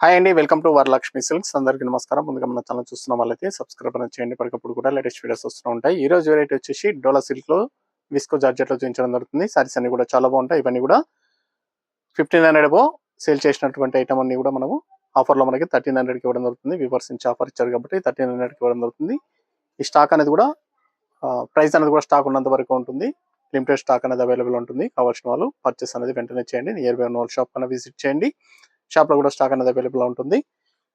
Hi అండి, welcome to Varalakshmi silks. అందరికీ నమస్కారం. ముందుగా మన ఛానల్ చూస్తున్న వాళ్ళైతే సబ్స్క్రైబ్ చేయండి. ఇప్పటికప్పుడు కూడా లేటెస్ట్ వీడియోస్ వస్తూ ఉంటాయి. ఈ రోజు వెరైటీ వచ్చేసి డోలా సిల్క్ లో విస్కో జార్జెట్ లో చూపించడం జరుగుతుంది. సారీస్ అన్ని కూడా చాలా బాగుంటాయి. ఇవన్నీ కూడా 1500 అబో సేల్ చేసినటువంటి ఐటమ్ అన్ని కూడా మనము ఆఫర్ లో మనకి 1300 కి ఇవ్వడం జరుగుతుంది. వివర్స్ నుంచి ఆఫర్ ఇచ్చారు కాబట్టి 1300 కి ఇవ్వడం జరుగుతుంది. ఈ స్టాక్ అనేది కూడా ప్రైస్ అనేది కూడా స్టాక్ ఉన్నంత వరకు ఉంటుంది. లిమిటెడ్ స్టాక్ అనేది అవైలబుల్ ఉంటుంది. కావాల్సిన వాళ్ళు పర్చేస్ అనేది వెంటనే చేయండి. నియర్ బై ఉన్న వాళ్ళ షాప్ కన్నా విజిట్ చేయండి. షాప్ లో కూడా స్టాక్ అనేది అవైలబుల్ ఉంటుంది.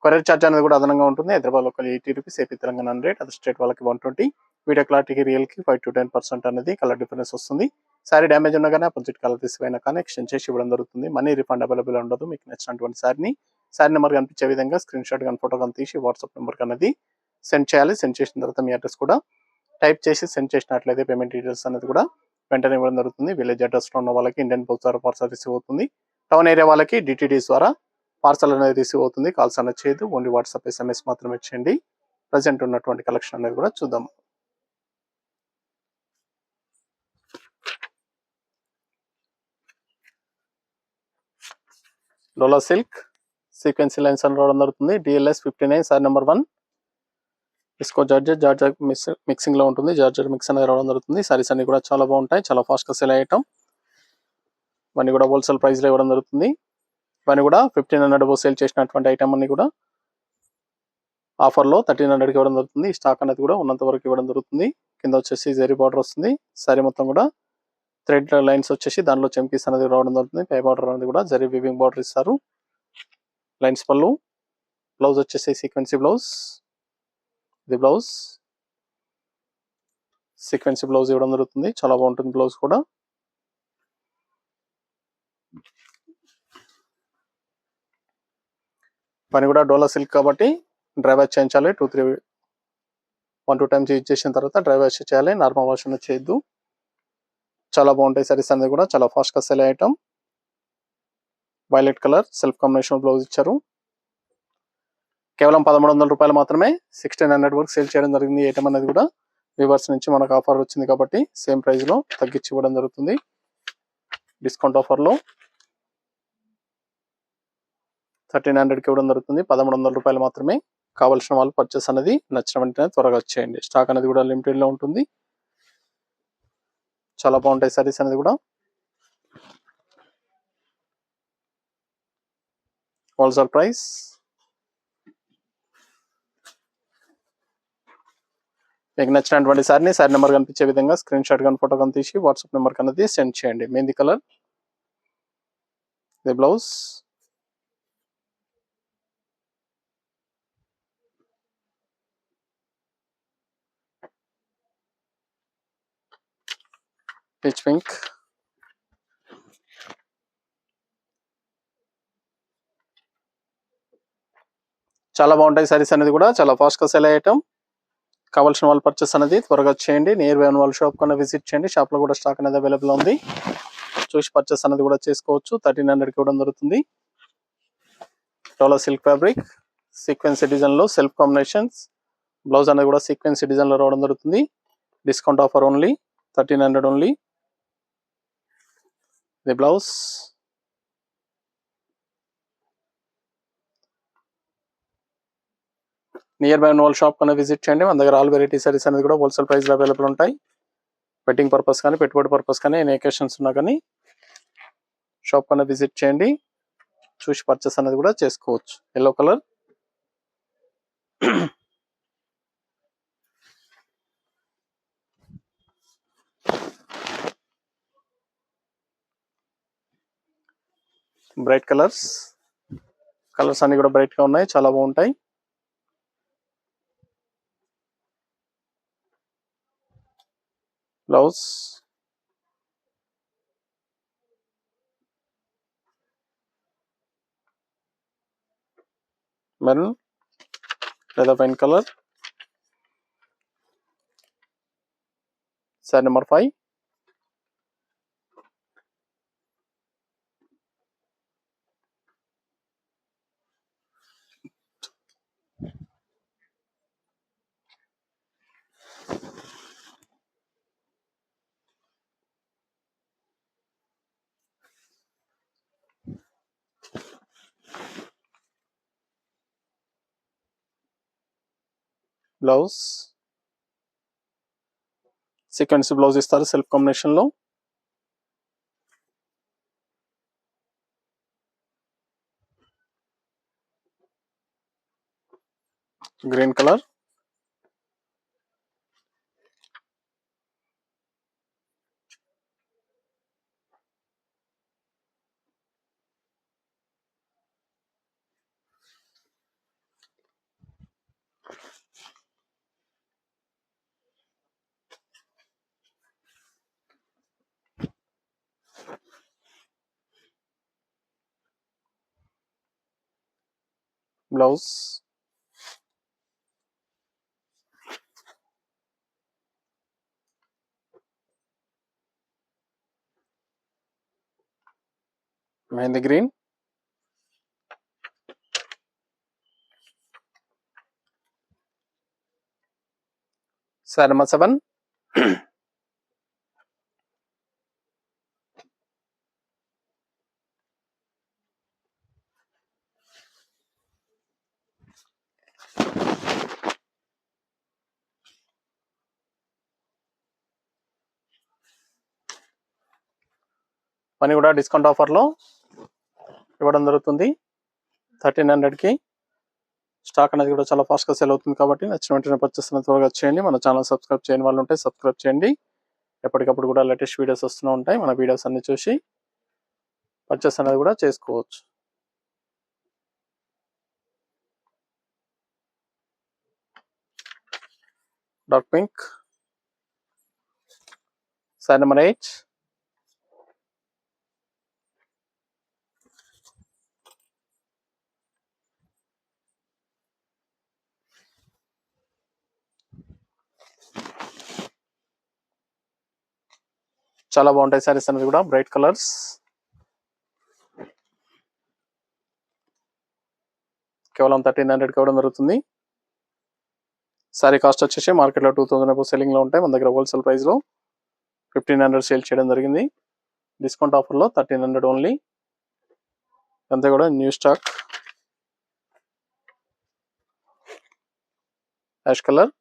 కొరియర్ ఛార్జ్ అనేది కూడా అదనంగా ఉంటుంది. Hyderabad local 80 rupees, AP Telangana 100, other state వాళ్ళకి 120. వీడియో క్లారిటీకి రియల్ కి 5 to 10% అనేది కలర్ డిఫరెన్స్ వస్తుంది. సారీ డ్యామేజ్ ఉన్నా కానీ అపోజిట్ కలర్ తీసుకుపోయినా కానీ ఎక్స్చేంజ్ చేసి ఇవ్వడం జరుగుతుంది. మనీ రిఫండ్ అవైలబుల్ ఉండదు. మీకు నచ్చినటువంటి సారీ నెంబర్ కనిపించే విధంగా స్క్రీన్ షాట్ కానీ ఫోటో కానీ తీసి వాట్సాప్ నెంబర్ అనేది సెండ్ చేయాలి. సెండ్ చేసిన తర్వాత మీ అడ్రస్ కూడా టైప్ చేసి సెండ్ చేసినట్లయితే పేమెంట్ డీటెయిల్స్ అనేది కూడా వెంటనే ఇవ్వడం జరుగుతుంది. విలేజ్ అడ్రస్ లో ఉన్న వాళ్ళకి ఇండియన్ పోస్ట్ ద్వారా పార్సల్ రిసీవ్ అవుతుంది. టౌన్ ఏరియా వాళ్ళకి డిటిడిఎస్ ద్వారా పార్సల్ అనేది రిసీవ్ అవుతుంది. కాల్స్ అనేది చేయదు. ఓన్లీ వాట్సాప్ SMS మాత్రమే చేయండి. ప్రజెంట్ ఉన్నటువంటి కలెక్షన్ అనేది కూడా చూద్దాం. డోలా సిల్క్ సీక్వెన్సీ లైన్స్ అని రావడం జరుగుతుంది. DLS 59 sari number 1. ఇస్కో జార్జెట్ మిక్సింగ్ లో ఉంటుంది. జార్జెట్ మిక్స్ అనేది రావడం జరుగుతుంది. సారీస్ అన్ని కూడా చాలా బాగుంటాయి. చాలా ఫాస్ట్ గా సేల్ అయ్యటం. ఇవన్నీ కూడా హోల్సేల్ ప్రైస్ లో ఇవ్వడం జరుగుతుంది. ఇవన్నీ కూడా 1500 అబో సేల్ చేసినటువంటి ఐటమ్ అన్ని కూడా ఆఫర్ లో 1300 కి ఇవ్వడం జరుగుతుంది. స్టాక్ అనేది కూడా ఉన్నంత వరకు ఇవ్వడం జరుగుతుంది. కింద వచ్చేసి జరీ బార్డర్ వస్తుంది. సారీ మొత్తం కూడా థ్రెడ్ లైన్స్ వచ్చేసి దానిలో చెంకీస్ అనేది రావడం జరుగుతుంది. పై బార్డర్ అనేది కూడా జరీ వీవింగ్ బార్డర్ ఇస్తారు. లైన్స్ పళ్ళు. బ్లౌజ్ వచ్చేసి సీక్వెన్సీ బ్లౌజ్. ఇది బ్లౌజ్ సీక్వెన్సీ బ్లౌజ్ ఇవ్వడం జరుగుతుంది. చాలా బాగుంటుంది బ్లౌజ్ కూడా. పని కూడా డోలా సిల్క్ కాబట్టి డ్రై వాష్ చేయించాలి. 1-2 టైమ్స్ యూజ్ చేసిన తర్వాత డ్రై వాష్ చేయాలి. నార్మల్ వాష్ అనేది చేయొద్దు. చాలా బాగుంటాయి సారీస్ అనేది కూడా. చాలా ఫాస్ట్ గా sale item. Violet colour self combination blouse ఇచ్చారు. కేవలం 1300 రూపాయలు మాత్రమే 1600 వరకు సేల్ చేయడం జరిగింది. ఐటమ్ అనేది కూడా వ్యూవర్స్ నుంచి మనకు ఆఫర్ వచ్చింది కాబట్టి సేమ్ ప్రైస్ లో తగ్గించి ఇవ్వడం జరుగుతుంది. డిస్కౌంట్ ఆఫర్ లో 1300 కి ఇవ్వడం జరుగుతుంది. 1300 రూపాయలు మాత్రమే. కావాల్సిన వాళ్ళు పర్చేస్ అనేది నచ్చిన వెంటనే త్వరగా వచ్చేయండి. స్టాక్ అనేది కూడా లిమిటెడ్ లో ఉంటుంది. చాలా బాగుంటాయి సారీస్ అనేది కూడా. Wholesale price. మీకు నచ్చినటువంటి సారీ నెంబర్ కనిపించే విధంగా స్క్రీన్ షాట్ కానీ ఫోటో కానీ తీసి వాట్సాప్ నెంబర్ అనేది సెండ్ చేయండి. మెహందీ కలర్. ఇది బ్లౌజ్. Peach pink. చాలా బాగుంటాయి సారీస్ అనేది కూడా. చాలా ఫాస్ట్ గా సేల్ అయ్యటం. కావాల్సిన వాళ్ళు పర్చేస్ అనేది త్వరగా చేయండి. నియర్ బై వాళ్ళ షాప్ కన్నా విజిట్ చేయండి. షాప్ లో కూడా స్టాక్ అనేది అవైలబుల్ ఉంది. చూసి పర్చేస్ అనేది కూడా చేసుకోవచ్చు. 1300 కి ఇవ్వడం జరుగుతుంది. డోలా సిల్క్ ఫ్యాబ్రిక్ సీక్వెన్సీ డిజైన్ లో సెల్ఫ్ కాంబినేషన్స్. బ్లౌజ్ అనేది కూడా సీక్వెన్సీ డిజైన్ లో రావడం జరుగుతుంది. Discount offer only 1300 only. ఇది బ్లౌజ్. నియర్ బై ఉన్న వాళ్ళ షాప్ కన్నా విజిట్ చేయండి. మన దగ్గర ఆల్ వెరైటీ సారీస్ అనేది కూడా హోల్సేల్ ప్రైస్ లో అవైలబుల్ ఉంటాయి. వెడ్డింగ్ పర్పస్ కానీ పెట్టుబడి పర్పస్ కానీ ఎన్ని అకేషన్స్ ఉన్నా కానీ షాప్ కన్నా విజిట్ చేయండి. చూసి పర్చేస్ అనేది కూడా చేసుకోవచ్చు. Yellow colour. బ్రైట్ కలర్స్ అన్ని కూడా బ్రైట్ గా ఉన్నాయి. చాలా బాగుంటాయి. బ్లౌజ్. మెరూన్ లేదా wine colour. Sorry number 5. Blouse sequence blouse ఇస్తారు సెల్ఫ్ కాంబినేషన్ లో. Green colour, blouse mehndi green, sari number 7. పని కూడా డిస్కౌంట్ ఆఫర్లో ఇవ్వడం జరుగుతుంది 1300కి. స్టాక్ అనేది కూడా చాలా ఫాస్ట్గా సేల్ అవుతుంది కాబట్టి నచ్చిన వెంటనే పర్చేస్ త్వరగా చేయండి. మన ఛానల్ సబ్స్క్రైబ్ చేయని వాళ్ళు ఉంటే సబ్స్క్రైబ్ చేయండి. ఎప్పటికప్పుడు కూడా లేటెస్ట్ వీడియోస్ వస్తూ ఉంటాయి. మన వీడియోస్ అన్ని చూసి పర్చేస్ అనేది కూడా చేసుకోవచ్చు. Dark pink, sari number 8. చాలా బాగుంటాయి శారీస్ అనేది కూడా, బ్రైట్ కలర్స్. కేవలం 1300కి ఇవ్వడం జరుగుతుంది. శారీ కాస్ట్ వచ్చేసి మార్కెట్లో 2000 సెల్లింగ్ లో ఉంటాయి. మన దగ్గర హోల్సేల్ ప్రైస్ లో 1500 సేల్ చేయడం జరిగింది. డిస్కౌంట్ ఆఫర్లో 1300 ఓన్లీ. అంతా కూడా న్యూ స్టాక్. యాష్ కలర్,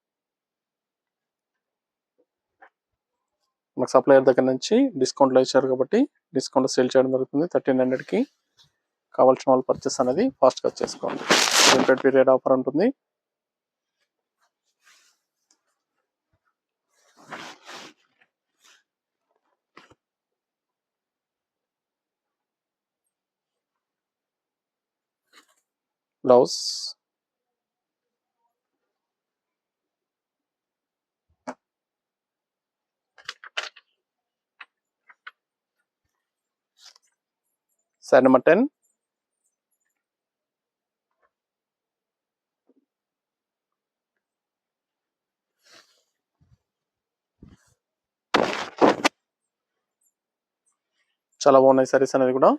మనకు సప్లయర్ దగ్గర నుంచి డిస్కౌంట్లో ఇచ్చారు కాబట్టి డిస్కౌంట్ సేల్ చేయడం జరుగుతుంది 1300కి. కావాల్సిన వాళ్ళు పర్చేస్ అనేది ఫాస్ట్గా చేసుకోండి. లిమిటెడ్ పీరియడ్ ఆఫర్ ఉంటుంది. Blouse sari number 10. చాలా బాగున్నాయి సారీస్ అనేది కూడా,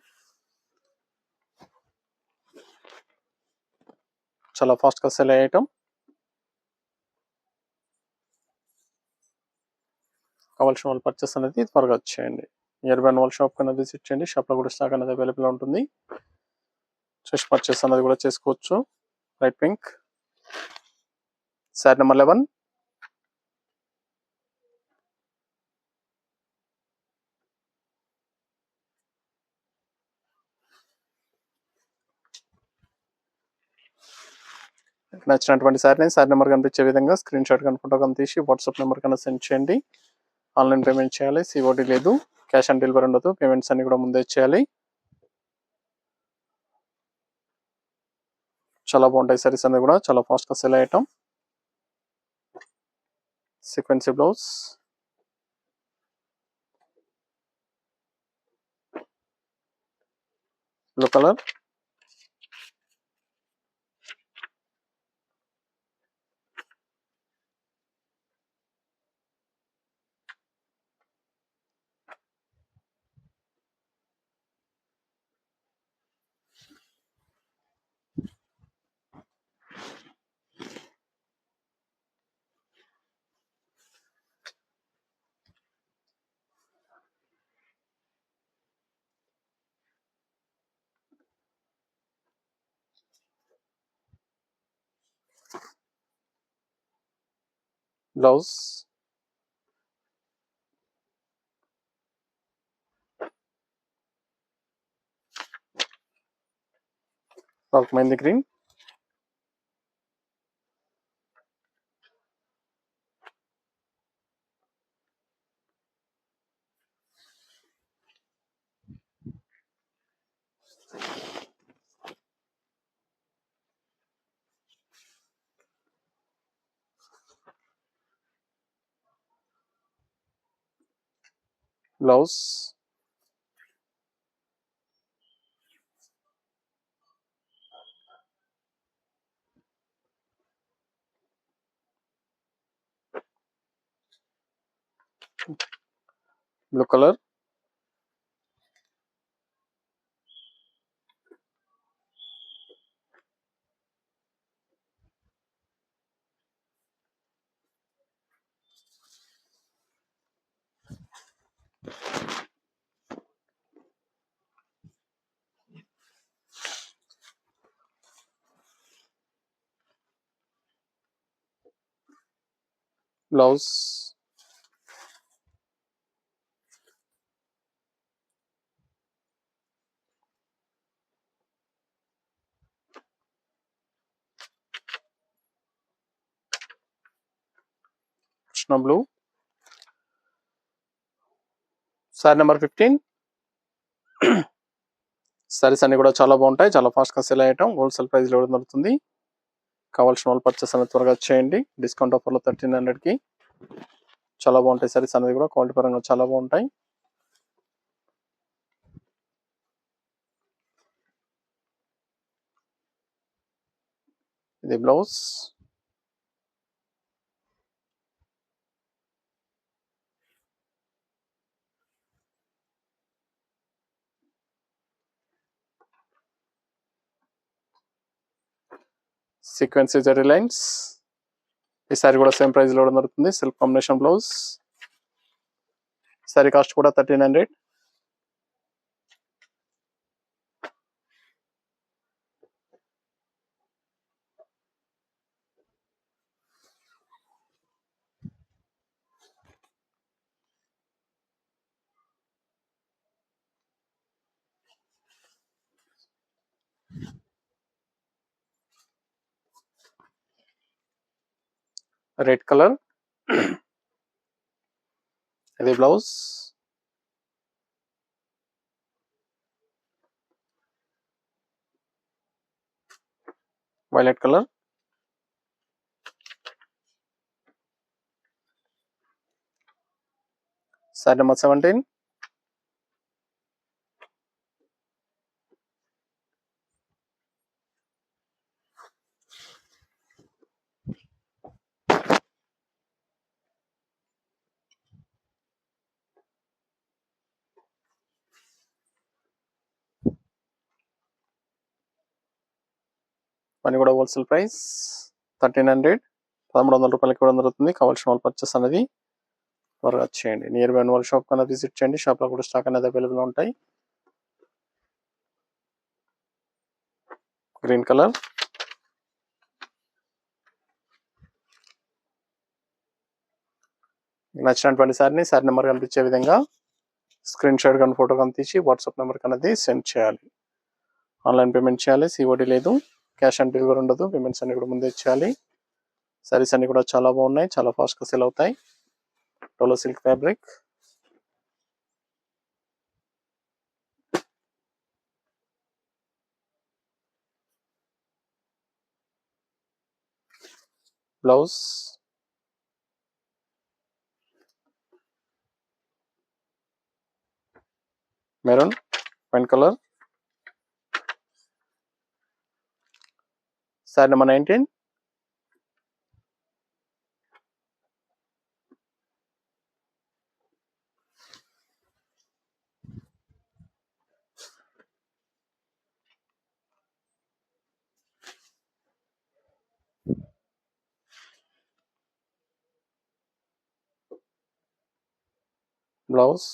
చాలా ఫాస్ట్గా సెల్ అయ్యే ఐటమ్. కావాల్సిన వాళ్ళు పర్చేస్ అనేది త్వరగా వచ్చేయండి. నియర్ బై వాళ్ళ షాప్ కన్నా విజిట్ చేయండి. షాప్లో కూడా స్టాక్ అనేది అవైలబుల్ ఉంటుంది. చూసి పర్చేస్ అనేది కూడా చేసుకోవచ్చు. Light pink, sari number 11. నచ్చినటువంటి శారీ నెంబర్ కనిపించే విధంగా స్క్రీన్ షాట్ కానీ ఫోటో కానీ తీసి వాట్సాప్ నెంబర్ కన్నా సెండ్ చేయండి. ఆన్లైన్ పేమెంట్ చేయాలి. సిఓడి లేదు, క్యాష్ ఆన్ డెలివరీ ఉండదు. పేమెంట్స్ అన్ని కూడా ముందే చేయాలి. చాలా బాగుంటాయి సారీస్ అనేది కూడా, చాలా ఫాస్ట్గా సెల్ అయ్యటం. Sequence blouse, blue colour, blouse dark mehndi green, blouse blue colour, blouse Krishna blue. Sari number 15. Saris అన్ని కూడా చాలా బాగుంటాయి, చాలా ఫాస్ట్గా సెల్ అయ్యటం, హోల్సేల్ ప్రైస్లో ఇవ్వడం జరుగుతుంది. కావాల్సిన వాళ్ళు పర్చేస్ అనేది త్వరగా చేయండి. డిస్కౌంట్ ఆఫర్లో 1300కి చాలా బాగుంటాయి సారీస్ అనేది కూడా, క్వాలిటీ పరంగా చాలా బాగుంటాయి. ఇది బ్లౌజ్, సీక్వెన్స్ జరీ లైన్స్. ఈ సారీ కూడా సేమ్ ప్రైస్ లో ఇవ్వడం జరుగుతుంది. Silk combination blouse. Sorry cost కూడా 1300. రెడ్ కలర్, ఇది blouse. Violet colour, sorry number 17. Money కూడా హోల్సేల్ ప్రైస్ 1300, 1300 రూపాయలకి ఇవ్వడం జరుగుతుంది. కావాల్సిన వాళ్ళు పర్చేస్ అనేది త్వరగా చేయండి. నియర్ బై వాళ్ళ షాప్ కన్నా విజిట్ చేయండి. షాప్లో కూడా స్టాక్ అనేది అవైలబుల్ ఉంటాయి. గ్రీన్ కలర్, నచ్చినటువంటి సారీని సారీ నెంబర్ కనిపించే విధంగా స్క్రీన్ షాట్ కానీ ఫోటో కానీ తీసి వాట్సాప్ నెంబర్ అనేది సెండ్ చేయాలి. ఆన్లైన్ పేమెంట్ చేయాలి, సిఓడి లేదు, క్యాష్ ఆన్ డెలివరీ ఉండదు. పేమెంట్స్ అన్ని కూడా ముందే చేయాలి. సారీస్ అన్ని కూడా చాలా బాగున్నాయి, చాలా ఫాస్ట్గా సేల్ అవుతాయి. Dolo silk fabric, blouse maroon wine colour. Sorry number 19. Blouse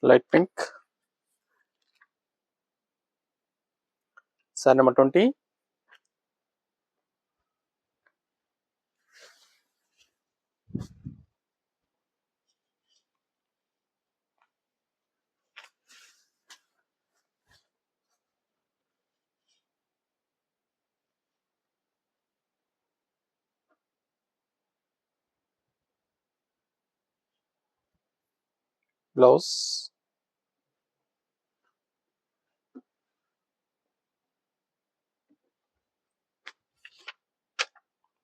light pink. Sorry number 20. Blouse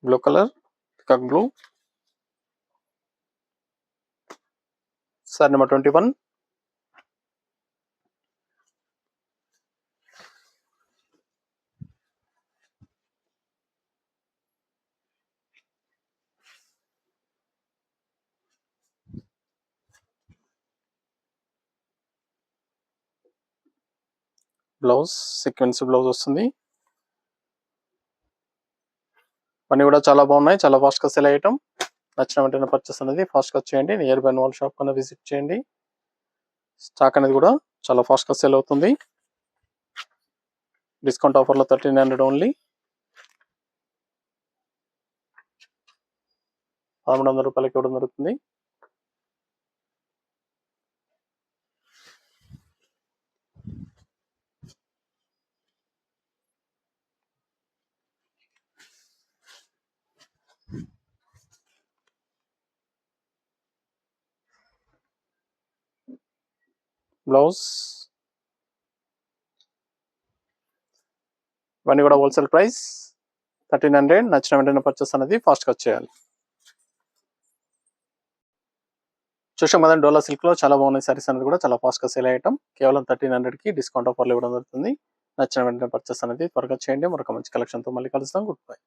blue colour, peacock blue. Sari number 21. Blouse sequence blouse వస్తుంది. అన్నీ కూడా చాలా బాగున్నాయి, చాలా ఫాస్ట్గా సెల్ అయ్యటం. నచ్చిన వెంటనే పర్చేస్ అనేది ఫాస్ట్గా చేయండి. నియర్ బై వాళ్ళ షాప్ కన్నా విజిట్ చేయండి. స్టాక్ అనేది కూడా చాలా ఫాస్ట్గా సెల్ అవుతుంది. డిస్కౌంట్ ఆఫర్లో 1300 ఓన్లీ. 1300 రూపాయలకి ఇవ్వడం జరుగుతుంది. బ్లౌజ్ ఇవన్నీ కూడా హోల్సేల్ ప్రైస్ 1300. నచ్చిన వెంటనే పర్చేస్ అనేది ఫాస్ట్గా చేయాలి. చూసాం కదండి, డోలా సిల్క్ లో చాలా బాగున్నాయి సారీస్ అనేది కూడా చాలా ఫాస్ట్గా సేల్ అయ్యటం. కేవలం 1300కి డిస్కౌంట్ ఆఫర్లు ఇవ్వడం జరుగుతుంది. నచ్చిన వెంటనే పర్చేస్ అనేది త్వరగా చేయండి. మరొక మంచి కలెక్షన్తో మళ్ళీ కలుస్తాం. Good bye.